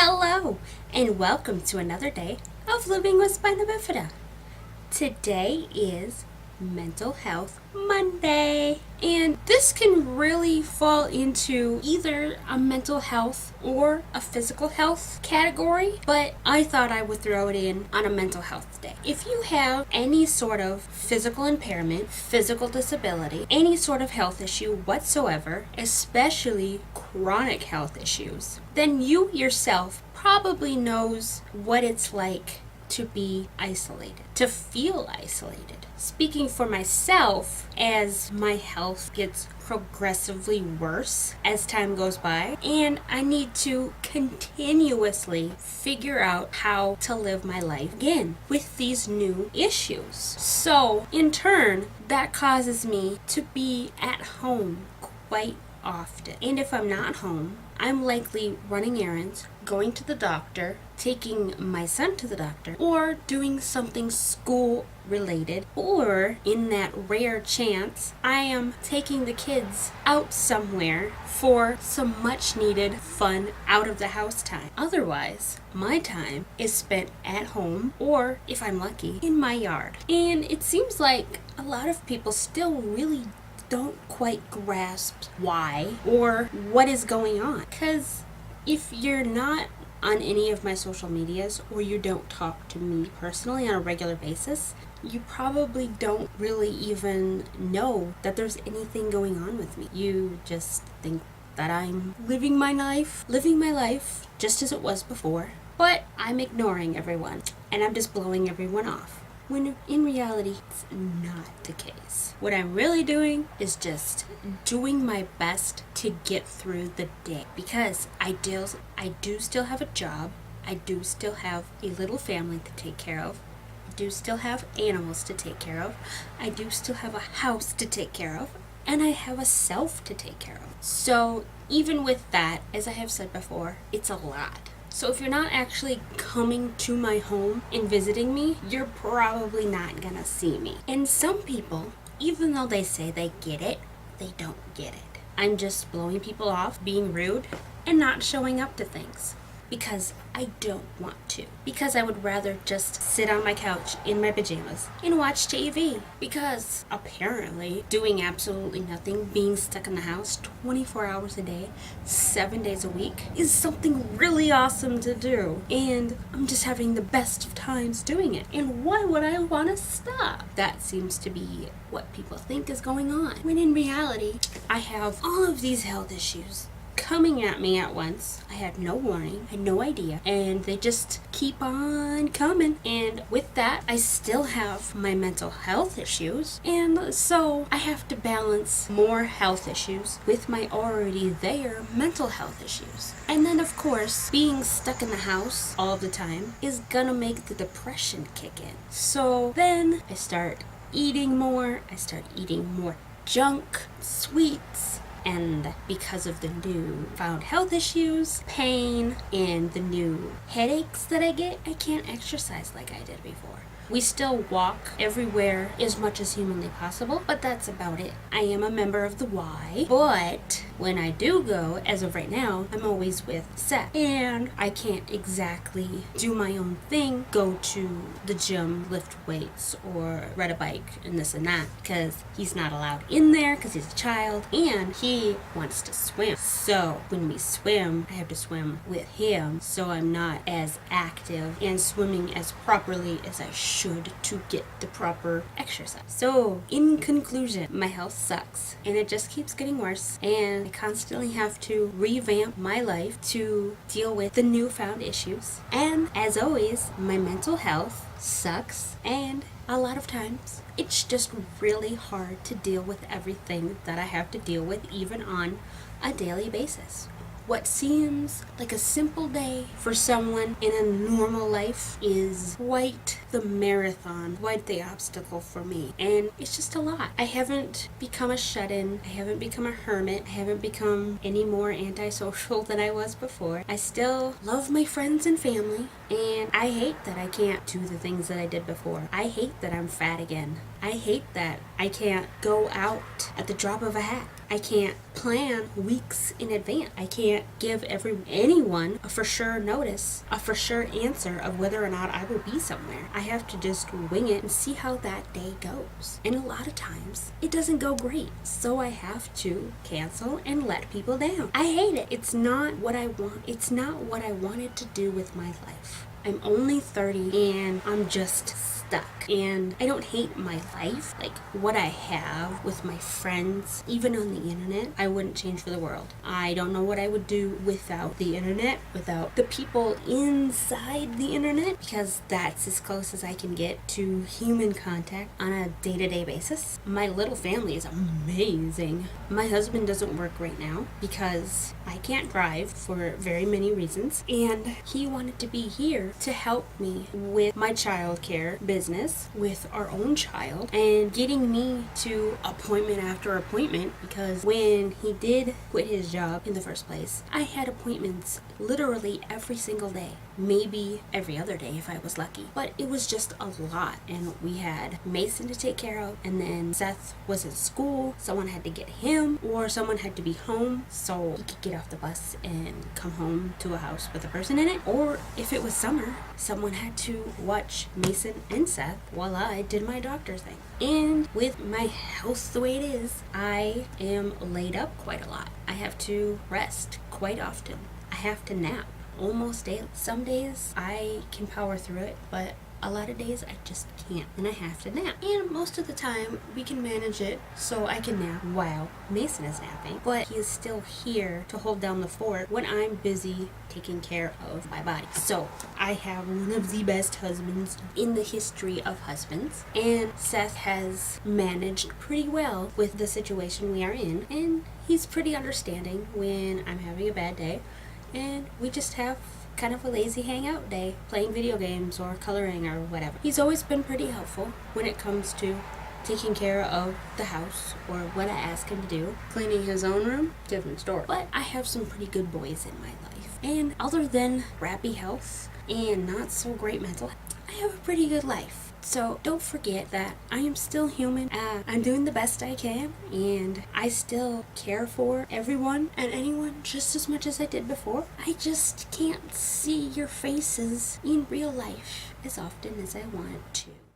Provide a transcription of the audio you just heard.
Hello, and welcome to another day of Living with Spina Bifida. Today is Mental Health Monday, and this can really fall into either a mental health or a physical health category, but I thought I would throw it in on a mental health day. If you have any sort of physical impairment, physical disability, any sort of health issue whatsoever, especially chronic health issues, then you yourself probably knows what it's like to be isolated, to feel isolated. Speaking for myself, as my health gets progressively worse as time goes by, and I need to continuously figure out how to live my life again with these new issues. So, in turn, that causes me to be at home quite often. And if I'm not home, I'm likely running errands, going to the doctor, taking my son to the doctor, or doing something school related, or in that rare chance, I am taking the kids out somewhere for some much needed fun out of the house time. Otherwise, my time is spent at home, or if I'm lucky, in my yard. And it seems like a lot of people still really don't quite grasp why or what is going on. Because if you're not on any of my social medias, or you don't talk to me personally on a regular basis, you probably don't really even know that there's anything going on with me. You just think that I'm living my life just as it was before, but I'm ignoring everyone and I'm just blowing everyone off, when in reality, it's not the case. What I'm really doing is just doing my best to get through the day, because I do still have a job, I do still have a little family to take care of, I do still have animals to take care of, I do still have a house to take care of, and I have a self to take care of. So even with that, as I have said before, it's a lot. So if you're not actually coming to my home and visiting me, you're probably not gonna see me. And some people, even though they say they get it, they don't get it. I'm just blowing people off, being rude, and not showing up to things. Because I don't want to. Because I would rather just sit on my couch in my pajamas and watch TV. Because apparently doing absolutely nothing, being stuck in the house 24 hours a day, 7 days a week, is something really awesome to do. And I'm just having the best of times doing it. And why would I want to stop? That seems to be what people think is going on. When in reality, I have all of these health issues coming at me at once. I had no warning, I had no idea, and they just keep on coming. And with that, I still have my mental health issues, and so I have to balance more health issues with my already there mental health issues. And then of course, being stuck in the house all the time is gonna make the depression kick in. So then I start eating more junk, sweets, and because of the new found health issues, pain, and the new headaches that I get, I can't exercise like I did before. We still walk everywhere as much as humanly possible, but that's about it. I am a member of the Y, but when I do go, as of right now, I'm always with Seth. And I can't exactly do my own thing, go to the gym, lift weights, or ride a bike, and this and that, because he's not allowed in there because he's a child, and he wants to swim. So when we swim, I have to swim with him, so I'm not as active and swimming as properly as I should to get the proper exercise. So in conclusion, my health sucks and it just keeps getting worse, and I constantly have to revamp my life to deal with the newfound issues. And as always, my mental health sucks, and a lot of times it's just really hard to deal with everything that I have to deal with, even on a daily basis. What seems like a simple day for someone in a normal life is quite the marathon, quite the obstacle for me. And it's just a lot. I haven't become a shut-in. I haven't become a hermit. I haven't become any more antisocial than I was before. I still love my friends and family, and I hate that I can't do the things that I did before. I hate that I'm fat again. I hate that I can't go out at the drop of a hat. I can't plan weeks in advance. I can't give anyone a for sure notice, a for sure answer of whether or not I will be somewhere. I have to just wing it and see how that day goes. And a lot of times, it doesn't go great. So I have to cancel and let people down. I hate it. It's not what I want. It's not what I wanted to do with my life. I'm only 30 and I'm just stuck. And I don't hate my life, like what I have with my friends, even on the internet, I wouldn't change for the world. I don't know what I would do without the internet, without the people inside the internet, because that's as close as I can get to human contact on a day-to-day basis. My little family is amazing. My husband doesn't work right now because I can't drive for very many reasons, and he wanted to be here to help me with my childcare business, with our own child, and getting me to appointment after appointment, because when he did quit his job in the first place, I had appointments literally every single day, maybe every other day if I was lucky, but it was just a lot. And we had Mason to take care of, and then Seth was at school, someone had to get him, or someone had to be home so he could get off the bus and come home to a house with a person in it, or if it was summer, someone had to watch Mason and Seth while I did my doctor thing. And with my health the way it is, I am laid up quite a lot. I have to rest quite often. I have to nap almost daily. Some days I can power through it, but a lot of days I just can't, and I have to nap. And most of the time we can manage it so I can nap while Mason is napping, but he is still here to hold down the fort when I'm busy taking care of my body. So I have one of the best husbands in the history of husbands, and Seth has managed pretty well with the situation we are in, and he's pretty understanding when I'm having a bad day, and we just have kind of a lazy hangout day, playing video games or coloring or whatever. He's always been pretty helpful when it comes to taking care of the house or what I ask him to do. Cleaning his own room, different story. But I have some pretty good boys in my life. And other than crappy health and not so great mental, I have a pretty good life. So don't forget that I am still human. I'm doing the best I can, and I still care for everyone and anyone just as much as I did before. I just can't see your faces in real life as often as I want to.